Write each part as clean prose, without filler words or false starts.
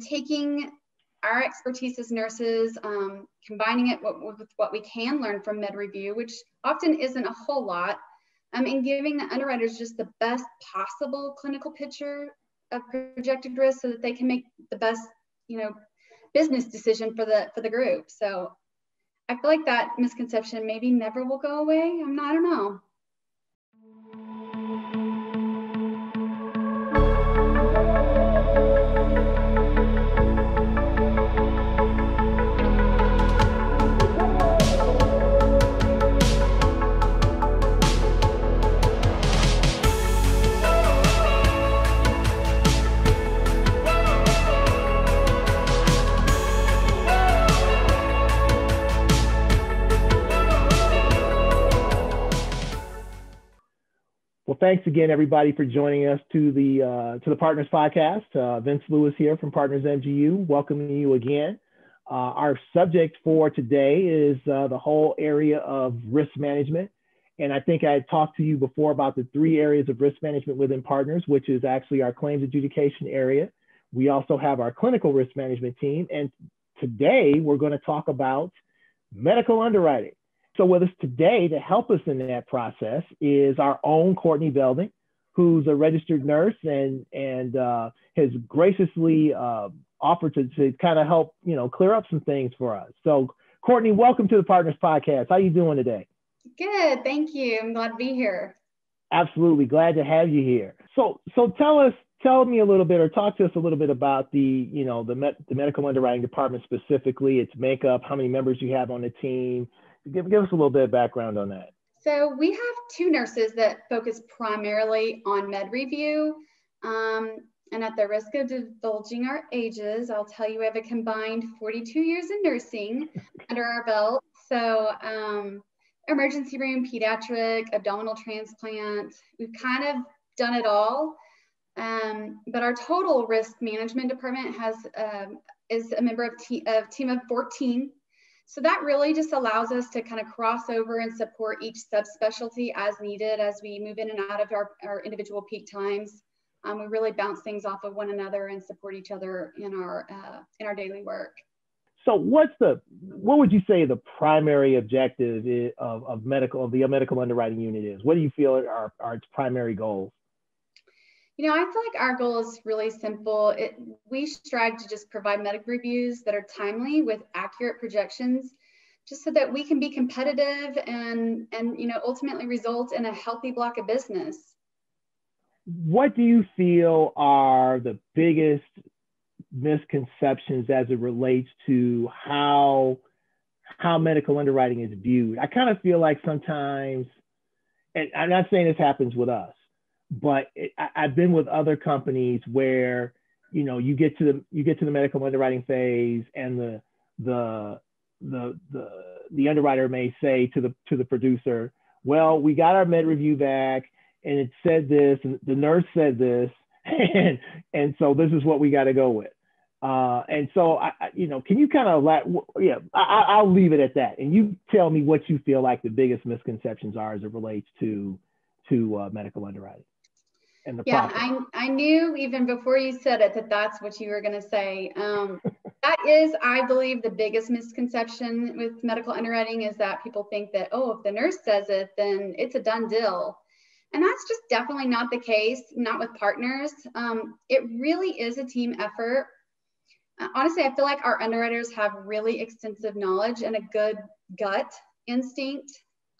taking our expertise as nurses, combining it with what we can learn from med review, which often isn't a whole lot, and giving the underwriters just the best possible clinical picture of projected risk so that they can make the best, business decision for the group. So I feel like that misconception maybe never will go away. I don't know. Well, thanks again, everybody, for joining us to the Partners Podcast. Vince Lewis here from Partners MGU, welcoming you again. Our subject for today is the whole area of risk management. And I think I had talked to you before about the 3 areas of risk management within Partners, which is actually our claims adjudication area. We also have our clinical risk management team. And today we're going to talk about medical underwriting. So with us today to help us in that process is our own Courtney Belding, who's a registered nurse and has graciously offered to kind of help, clear up some things for us. So Courtney, welcome to the Partners Podcast. How you doing today? Good, thank you. I'm glad to be here. Absolutely, glad to have you here. So tell me a little bit, or talk to us a little bit about the Medical Underwriting Department specifically, its makeup, how many members you have on the team. Give us a little bit of background on that. So we have 2 nurses that focus primarily on med review. And at the risk of divulging our ages, I'll tell you we have a combined 42 years in nursing under our belt. So emergency room, pediatric, abdominal transplant, we've kind of done it all. But our total risk management department is a member of a team of 14. So that really just allows us to kind of cross over and support each subspecialty as needed as we move in and out of our individual peak times. We really bounce things off of one another and support each other in our daily work. So what would you say the primary objective of the medical underwriting unit is? What do you feel are its primary goals? I feel like our goal is really simple. We strive to just provide medical reviews that are timely with accurate projections, just so that we can be competitive and ultimately result in a healthy block of business. What do you feel are the biggest misconceptions as it relates to how medical underwriting is viewed? I kind of feel like sometimes, and I'm not saying this happens with us, but I've been with other companies where, you get to the medical underwriting phase, and the underwriter may say to the producer, well, we got our med review back and it said this, and the nurse said this, and so this is what we got to go with. And so, can you kind of I'll leave it at that. And you tell me what you feel like the biggest misconceptions are as it relates to medical underwriting. I knew even before you said it that's what you were going to say. That is, I believe, the biggest misconception with medical underwriting is that people think that, if the nurse says it, then it's a done deal. And that's just definitely not the case, not with Partners. It really is a team effort. Honestly, I feel like our underwriters have really extensive knowledge and a good gut instinct.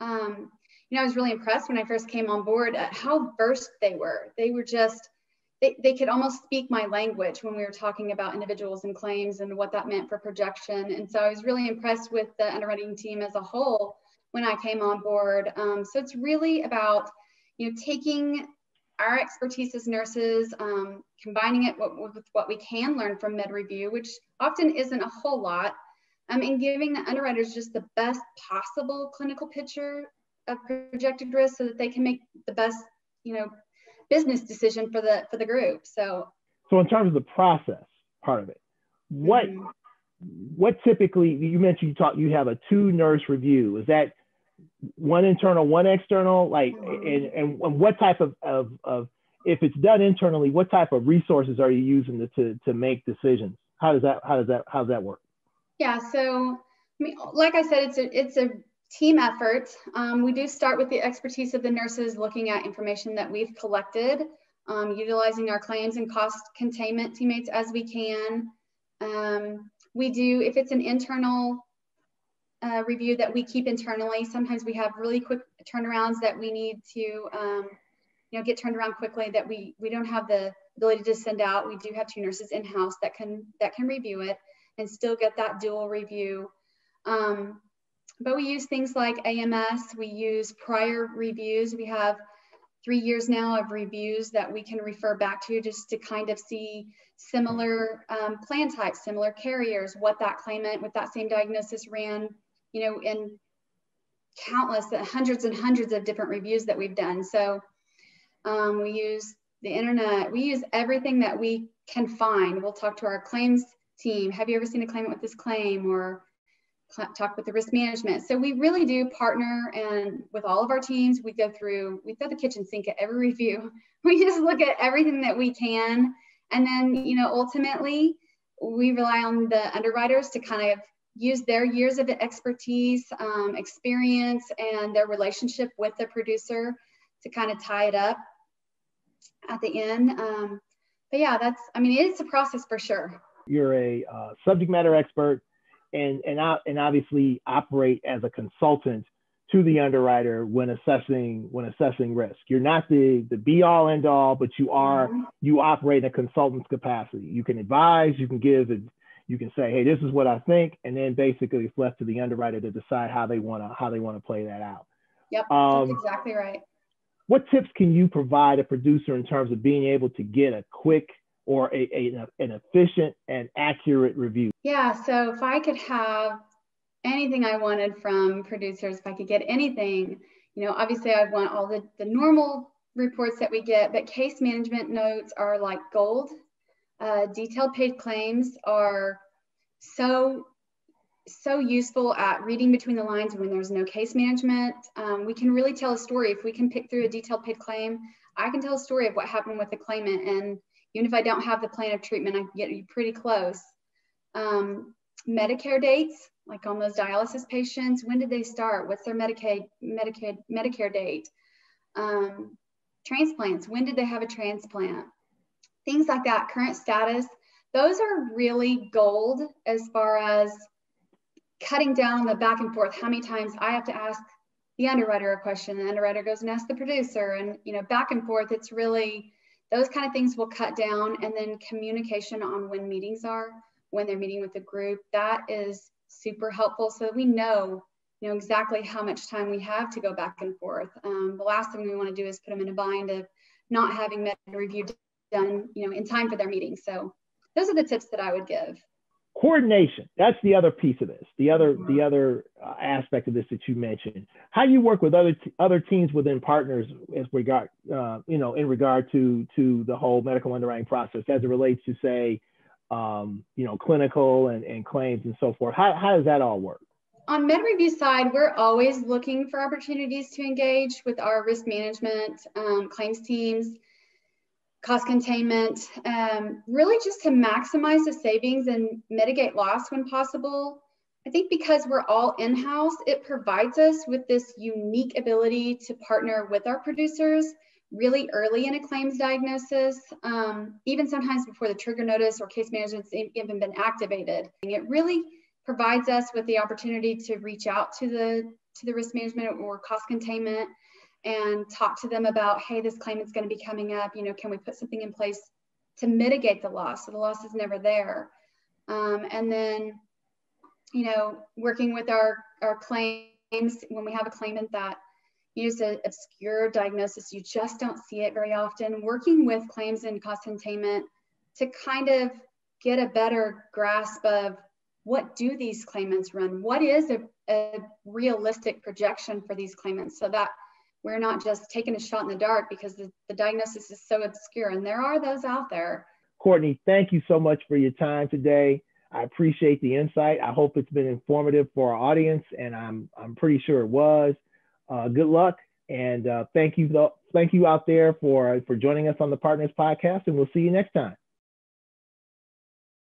I was really impressed when I first came on board at how versed they were. They were just, they could almost speak my language when we were talking about individuals and claims and what that meant for projection. And so I was really impressed with the underwriting team as a whole when I came on board. So it's really about, taking our expertise as nurses, combining it with what we can learn from med review, which often isn't a whole lot, and giving the underwriters just the best possible clinical picture of projected risk so that they can make the best, business decision for the group. So in terms of the process part of it, what typically, you mentioned you have a 2-nurse review. Is that one internal, one external? And what type of if it's done internally, what type of resources are you using to make decisions? How's that work? Yeah, so I mean, like I said, it's a team effort. We do start with the expertise of the nurses, looking at information that we've collected, utilizing our claims and cost containment teammates as we can. We do, if it's an internal review that we keep internally, sometimes we have really quick turnarounds that we need to get turned around quickly, that we don't have the ability to send out. We do have 2 nurses in-house that can review it and still get that dual review. But we use things like AMS, we use prior reviews. We have 3 years now of reviews that we can refer back to just to kind of see similar plan types, similar carriers, what that claimant with that same diagnosis ran, in countless, hundreds and hundreds of different reviews that we've done. So we use the internet, we use everything that we can find. We'll talk to our claims team. Have you ever seen a claimant with this claim? Or talk with the risk management. So we really do partner, and with all of our teams, we throw the kitchen sink at every review. We just look at everything that we can. And then, ultimately we rely on the underwriters to kind of use their years of expertise, experience, and their relationship with the producer to kind of tie it up at the end. But yeah, it's a process for sure. You're a subject matter expert and obviously operate as a consultant to the underwriter when assessing risk. You're not the be all end all, but you operate in a consultant's capacity. You can advise, you can say, hey, this is what I think, and then basically it's left to the underwriter to decide how they want to play that out. Yep, that's exactly right. What tips can you provide a producer in terms of being able to get a quick or an efficient and accurate review? Yeah, so if I could have anything I wanted from producers, if I could get anything, obviously I want all the normal reports that we get, but case management notes are like gold. Detailed paid claims are so useful at reading between the lines when there's no case management. We can really tell a story. If we can pick through a detailed paid claim, I can tell a story of what happened with the claimant. And even if I don't have the plan of treatment, I can get you pretty close. Medicare dates, like on those dialysis patients, when did they start? What's their Medicare date? Transplants, when did they have a transplant? Things like that, current status. Those are really gold as far as cutting down the back and forth. How many times I have to ask the underwriter a question, and the underwriter goes and asks the producer, and back and forth. It's really those kind of things will cut down. And then communication on when meetings are, when they're meeting with the group, that is super helpful, so that we know exactly how much time we have to go back and forth. The last thing we want to do is put them in a bind of not having med review done in time for their meeting. So those are the tips that I would give. Coordination, that's the other piece of this, the other aspect of this that you mentioned. How do you work with other teams within partners in regard to the whole medical underwriting process as it relates to, say, clinical and claims and so forth? How does that all work? On med review side, we're always looking for opportunities to engage with our risk management, claims teams, cost containment, really just to maximize the savings and mitigate loss when possible. I think because we're all in-house, it provides us with this unique ability to partner with our producers really early in a claims diagnosis, even sometimes before the trigger notice or case management's even been activated. It really provides us with the opportunity to reach out to the risk management or cost containment and talk to them about, hey, this claimant's going to be coming up, can we put something in place to mitigate the loss so the loss is never there. And then, working with our claims when we have a claimant that use an obscure diagnosis, you just don't see it very often, working with claims and cost containment to kind of get a better grasp of what do these claimants run? What is a realistic projection for these claimants, so that we're not just taking a shot in the dark because the diagnosis is so obscure, and there are those out there. Courtney, thank you so much for your time today. I appreciate the insight. I hope it's been informative for our audience, and I'm pretty sure it was. Good luck, and thank you thank you out there for joining us on the Partners Podcast, and we'll see you next time.